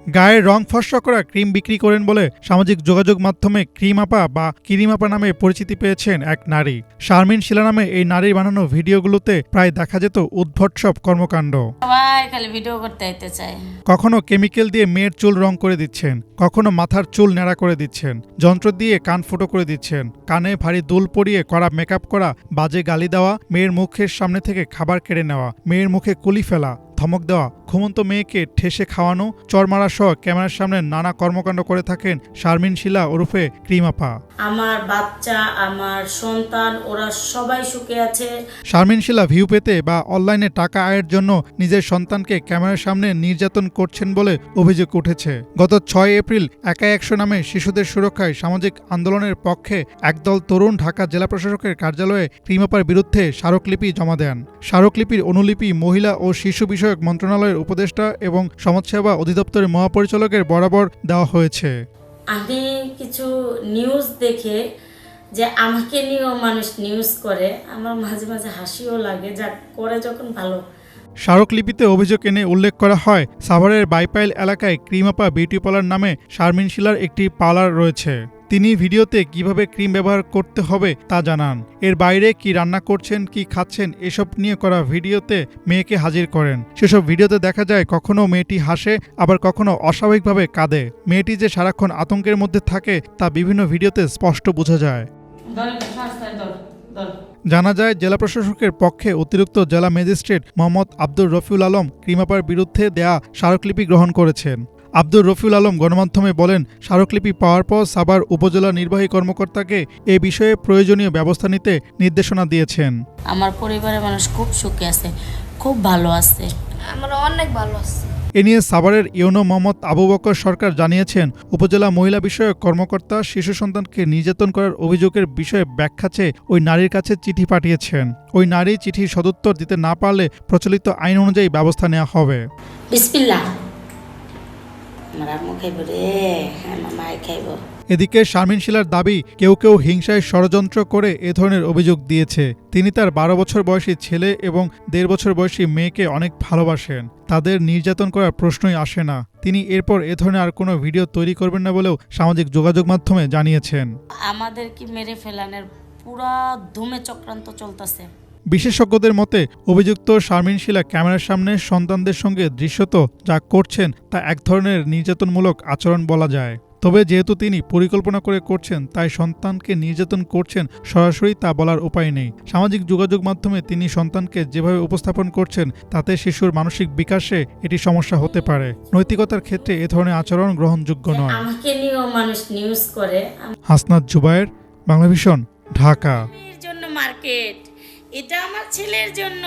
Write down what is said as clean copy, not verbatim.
গায়ে রং ফর্সা করা ক্রিম বিক্রি করেন বলে সামাজিক যোগাযোগ মাধ্যমে ক্রিম আপা বা কিরিম আপা নামে পরিচিতি পেয়েছেন এক নারী। শারমিন শিলা নামে এই নারীর বানানো ভিডিওগুলোতে প্রায় দেখা যেত উদ্ভট সব কর্মকাণ্ড। সবাই খালি ভিডিও করতে আইতে চায়। কখনো কেমিক্যাল দিয়ে মেয়ের চুল রং করে দিচ্ছেন, কখনো মাথার চুল ন্যাড়া করে দিচ্ছেন, যন্ত্র দিয়ে কান ফুটো করে দিচ্ছেন, কানে ভারী দুল পরিয়ে কড়া মেকআপ করা, বাজে গালি দেওয়া, মেয়ের মুখের সামনে থেকে খাবার কেড়ে নেওয়া, মেয়ের মুখে কুলি ফেলা, ধমক দেওয়া, ঘুমন্ত মেয়েকে ঠেসে খাওয়ানো, চর মারা সহ ক্যামেরার সামনে নানা কর্মকাণ্ড করে থাকেন শারমিন শিলা ওরফে ক্রিম আপা। আমার বাচ্চা, আমার সন্তান, ওরা সবাই সুখে আছে। শারমিন শিলা ভিউ পেতে বা অনলাইনে টাকা আয়ের জন্য নিজের সন্তানকে ক্যামেরার সামনে নির্যাতন করছেন বলে অভিযোগ উঠেছে। গত ৬ এপ্রিল একা ১০০ নামে শিশুদের সুরক্ষায় সামাজিক আন্দোলনের পক্ষে একদল তরুণ ঢাকা জেলা প্রশাসকের কার্যালয়ে ক্রিম আপার বিরুদ্ধে স্মারকলিপি জমা দেন। স্মারকলিপির অনুলিপি মহিলা ও শিশু বিষয়ক মন্ত্রণালয়ের উপদেষ্টা এবং সমাজসেবা অধিদপ্তরের মহাপরিচালকের বরাবর দেওয়া হয়েছে। আমি কিছু নিউজ দেখে যে আমাকে নিয়েও মানুষ নিউজ করে, আমার মাঝে মাঝে হাসিও লাগে, যা করে যখন ভালো। স্মারকলিপিতে অভিযোগ এনে উল্লেখ করা হয়, সাভারের বাইপাইল এলাকায় ক্রিম আপা বিউটি পার্লার নামে শারমিন শিলার একটি পার্লার রয়েছে। তিনি ভিডিওতে কিভাবে ক্রিম ব্যবহার করতে হবে তা জানান। এর বাইরে কি রান্না করছেন, কি খাচ্ছেন এসব নিয়ে করা ভিডিওতে মেয়েকে হাজির করেন। সেসব ভিডিওতে দেখা যায় কখনো মেয়েটি হাসে, আবার কখনো অস্বাভাবিকভাবে কাঁদে। মেয়েটি যে সারাক্ষণ আতঙ্কের মধ্যে থাকে তা বিভিন্ন ভিডিওতে স্পষ্ট বোঝা যায়। জানা যায়, জেলা প্রশাসকের পক্ষে অতিরিক্ত জেলা ম্যাজিস্ট্রেট মোহাম্মদ আব্দুর রফিউল আলম ক্রিম আপার বিরুদ্ধে দেয়া স্মারকলিপি গ্রহণ করেছেন। আব্দুর রফিউল আলম গণমাধ্যমে বলেন, স্মারকলিপি পাওয়ার পর সাভার উপজেলা নির্বাহী কর্মকর্তাকে এ বিষয়ে প্রয়োজনীয় ব্যবস্থা নিতে নির্দেশনা দিয়েছেন। আমার পরিবারের মানুষ খুব সুখে আছে, খুব ভালো আছে, আমরা অনেক ভালো আছি। এ নিয়ে সাভারের ইউনো মোহাম্মদ আবু বকর সরকার জানিয়েছেন, উপজেলা মহিলা বিষয়ক কর্মকর্তা শিশু সন্তানকে নির্যাতন করার অভিযোগের বিষয়ে ব্যাখ্যা চেয়ে ওই নারীর কাছে চিঠি পাঠিয়েছেন। ওই নারী চিঠির সদুত্তর দিতে না পারলে প্রচলিত আইন অনুযায়ী ব্যবস্থা নেওয়া হবে। বিসমিল্লাহ। আমার আম্মু খাইব রে, আমার মাই খাইব। এদিকে শারমিন শিলার দাবি, কেউ কেউ হিংসায় ষড়যন্ত্র করে এ ধরনের অভিযোগ দিয়েছে। তিনি তার ১২ বছর বয়সী ছেলে এবং ১.৫ বছর বয়সী মেয়েকে অনেক ভালোবাসেন। তাদের নির্যাতন করার প্রশ্নই আসে না। তিনি এরপর এ ধরনের আর কোনো ভিডিও তৈরি করবেন না বলেও সামাজিক যোগাযোগ মাধ্যমে জানিয়েছেন। আমাদের কি মেরে ফেলানোর পুরা ধুমে চক্রান্ত চলতেছে। বিশেষজ্ঞদের মতে, অভিযুক্ত শারমিন শিলা ক্যামেরার সামনে সন্তানদের সঙ্গে দৃশ্যত যা করছেন তা এক ধরনের নির্যাতনমূলক আচরণ বলা যায়। তবে যেহেতু তিনি পরিকল্পনা করে করছেন, তাই সন্তানকে নির্যাতন করছেন সরাসরি তা বলার উপায় নেই। সামাজিক যোগাযোগ মাধ্যমে তিনি সন্তানকে যেভাবে উপস্থাপন করছেন তাতে শিশুর মানসিক বিকাশে এটি সমস্যা হতে পারে। নৈতিকতার ক্ষেত্রে এ ধরনের আচরণ গ্রহণযোগ্য নয়। আমাকে নিয়েও মানুষ নিউজ করে। হাসনাত জুবায়ের, বাংলাভিশন, ঢাকা। জন্য মার্কেট, এটা আমার ছেলের জন্য।